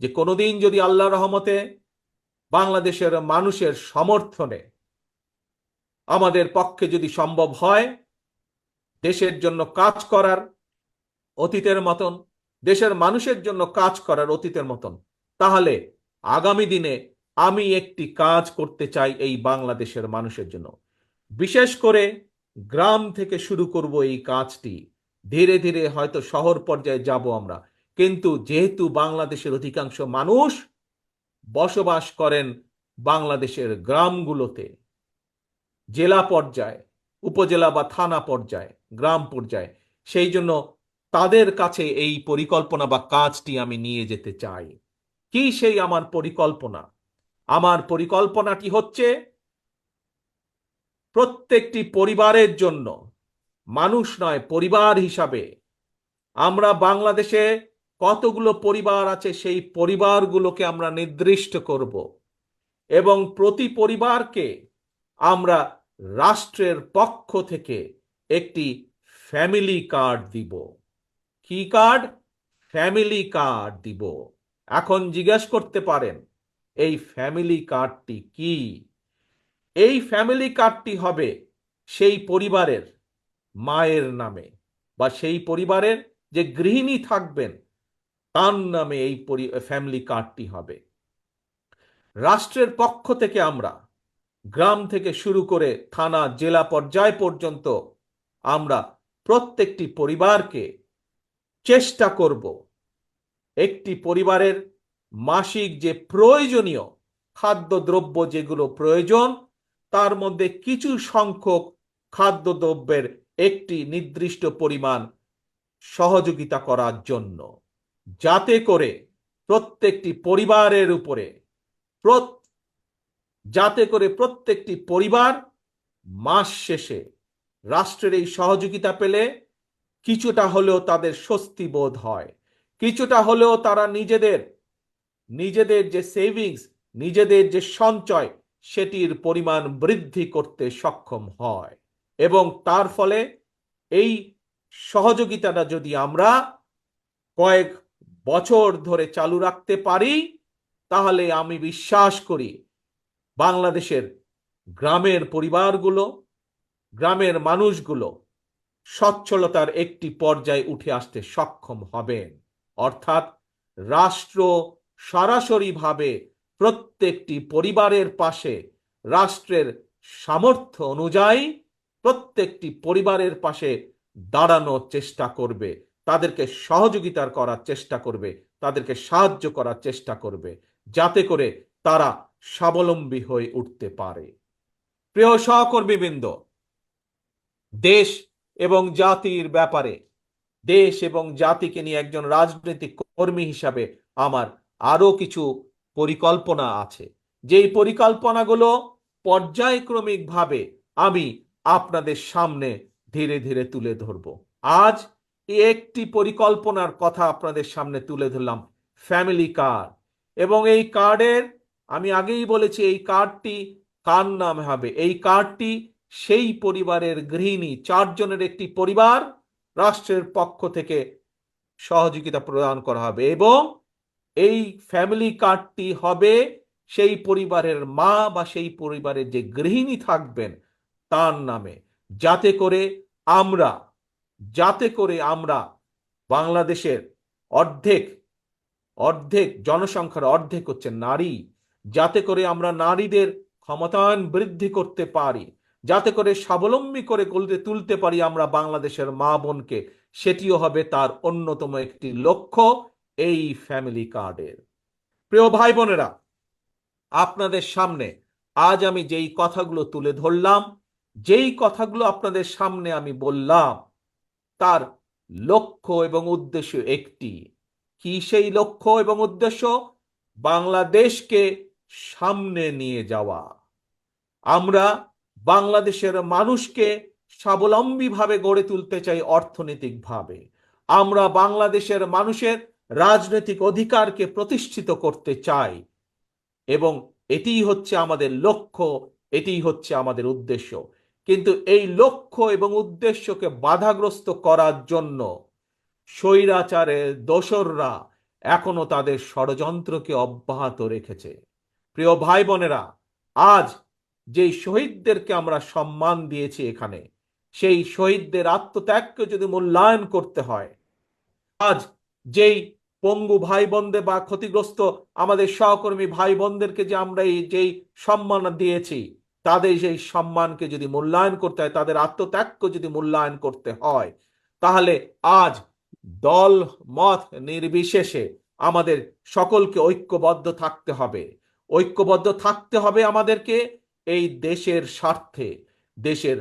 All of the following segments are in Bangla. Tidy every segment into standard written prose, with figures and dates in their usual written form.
যে কোনোদিন যদি আল্লাহ রহমতে বাংলাদেশের মানুষের সমর্থনে আমাদের পক্ষে যদি সম্ভব হয় দেশের জন্য কাজ করার অতীতের মতন, দেশের মানুষের জন্য কাজ করার অতীতের মতন, তাহলে আগামী দিনে আমি একটি কাজ করতে চাই এই বাংলাদেশের মানুষের জন্য। বিশেষ করে গ্রাম থেকে শুরু করব এই কাজটি। ধীরে ধীরে হয়তো শহর পর্যায়ে যাব আমরা, কিন্তু যেহেতু বাংলাদেশের অধিকাংশ মানুষ বসবাস করেন বাংলাদেশের গ্রামগুলোতে, জেলা পর্যায়ে, উপজেলা বা থানা পর্যায়ে, গ্রাম পর্যায়ে, সেই জন্য তাদের কাছে এই পরিকল্পনা বা কাজটি আমি নিয়ে যেতে চাই। কি সেই আমার পরিকল্পনা? আমার পরিকল্পনাটি হচ্ছে প্রত্যেকটি পরিবারের জন্য, মানুষ নয়, পরিবার হিসাবে আমরা বাংলাদেশে কতগুলো পরিবার আছে সেই পরিবারগুলোকে আমরা নির্দিষ্ট করব এবং প্রতি পরিবারকে আমরা রাষ্ট্রের পক্ষ থেকে একটি ফ্যামিলি কার্ড দিব। কি কার্ড? ফ্যামিলি কার্ড দিব। এখন জিজ্ঞেস করতে পারেন এই ফ্যামিলি কার্ডটি কি? এই ফ্যামিলি কার্ডটি হবে সেই পরিবারের মায়ের নামে বা সেই পরিবারের যে গৃহিণী থাকবেন তার নামে এই ফ্যামিলি কার্ডটি হবে। রাষ্ট্রের পক্ষ থেকে আমরা গ্রাম থেকে শুরু করে থানা জেলা পর্যায় পর্যন্ত আমরা প্রত্যেকটি পরিবারকে চেষ্টা করব একটি পরিবারের মাসিক যে প্রয়োজনীয় খাদ্যদ্রব্য যেগুলো প্রয়োজন তার মধ্যে কিছু সংখ্যক খাদ্যদ্রব্যের একটি নির্দিষ্ট পরিমাণ সহযোগিতা করার জন্য, যাতে করে প্রত্যেকটি পরিবারের উপরে যাতে করে প্রত্যেকটি পরিবার মাস শেষে রাষ্ট্রের এই সহযোগিতা পেলে কিছুটা হলেও তাদের স্বস্তি বোধ হয়, কিছুটা হলেও তারা নিজেদের নিজেদের যে সেভিংস, নিজেদের যে সঞ্চয়, সেটির পরিমাণ বৃদ্ধি করতে সক্ষম হয়। এবং তার ফলে এই সহযোগিতাটা যদি আমরা কয়েক বছর ধরে চালু রাখতে পারি, তাহলে আমি বিশ্বাস করি বাংলাদেশের গ্রামের পরিবারগুলো, গ্রামের মানুষগুলো সচ্ছলতার একটি পর্যায়ে উঠে আসতে সক্ষম হবেন। অর্থাৎ রাষ্ট্র সরাসরিভাবে প্রত্যেকটি পরিবারের পাশে, রাষ্ট্রের সামর্থ্য অনুযায়ী প্রত্যেকটি পরিবারের পাশে দাঁড়ানোর চেষ্টা করবে, তাদেরকে সহযোগিতার করার চেষ্টা করবে, তাদেরকে সাহায্য করার চেষ্টা করবে, যাতে করে তারা স্বাবলম্বী হয়ে উঠতে পারে। প্রিয় সহকর্মীবৃন্দ, দেশ এবং জাতির ব্যাপারে, দেশ এবং জাতিকে নিয়ে একজন রাজনৈতিক কর্মী হিসাবে আমার আরো কিছু পরিকল্পনা আছে, যেই পরিকল্পনাগুলো পর্যায়ক্রমিকভাবে আমি আপনাদের সামনে ধীরে ধীরে তুলে ধরব। আজ একটি পরিকল্পনার কথা আপনাদের সামনে তুলে ধরলাম, ফ্যামিলি কার্ড। এবং এই কার্ডের, আমি আগেই বলেছি, এই কার্ডটি কার নামে হবে? এই কার্ডটি সেই পরিবারের গৃহিণী, চারজনের একটি পরিবার, রাষ্ট্রের পক্ষ থেকে সহযোগিতা প্রদান করা হবে এবং এই ফ্যামিলি কার্ডটি হবে সেই পরিবারের মা বা সেই পরিবারের যে গৃহিণী থাকবেন তার নামে, যাতে করে আমরা বাংলাদেশের অর্ধেক অর্ধেক জনসংখ্যার অর্ধেক হচ্ছে নারী, যাতে করে আমরা নারীদের ক্ষমতায়ন বৃদ্ধি করতে পারি, যাতে করে স্বাবলম্বী করে গড়ে তুলতে পারি আমরা বাংলাদেশের মা বোনকে, সেটিও হবে তার অন্যতম একটি লক্ষ্য এই ফ্যামিলি কার্ডের। প্রিয় ভাই বোনেরা, আপনাদের সামনে আজ আমি যেই কথাগুলো তুলে ধরলাম, যেই কথাগুলো আপনাদের সামনে আমি বললাম, তার লক্ষ্য এবং উদ্দেশ্য একটি। কি সেই লক্ষ্য এবং উদ্দেশ্য? বাংলাদেশকে সামনে নিয়ে যাওয়া। আমরা বাংলাদেশের মানুষকে স্বাবলম্বীভাবে গড়ে তুলতে চাই অর্থনৈতিকভাবে। আমরা বাংলাদেশের মানুষের রাজনৈতিক অধিকারকে প্রতিষ্ঠিত করতে চাই এবং এটিই হচ্ছে আমাদের লক্ষ্য, এটিই হচ্ছে আমাদের উদ্দেশ্য। কিন্তু এই লক্ষ্য এবং উদ্দেশ্যকে বাধাগ্রস্ত করার জন্য স্বৈরাচারের দোসররা এখনো তাদের ষড়যন্ত্রকে অব্যাহত রেখেছে। প্রিয় ভাই বোনেরা, আজ যেই শহীদদেরকে আমরা সম্মান দিয়েছি এখানে, সেই শহীদদের আত্মত্যাগকে যদি মূল্যায়ন করতে হয়, আজ যেই পঙ্গু ভাই বোনদের বা ক্ষতিগ্রস্ত আমাদের সহকর্মী ভাই বোনদেরকে যে আমরা যেই সম্মান দিয়েছি, তাদের সেই সম্মানকে যদি মূল্যায়ন করতে হয়, তাদের আত্মত্যাগকে যদি মূল্যায়ন করতে হয়, তাহলে আজ দল মত নির্বিশেষে আমাদের সকলকে ঐক্যবদ্ধ থাকতে হবে। ঐক্যবদ্ধ থাকতে হবে আমাদেরকে এই দেশের স্বার্থে, দেশের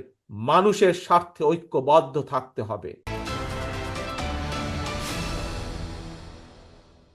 মানুষের স্বার্থে ঐক্যবদ্ধ থাকতে হবে।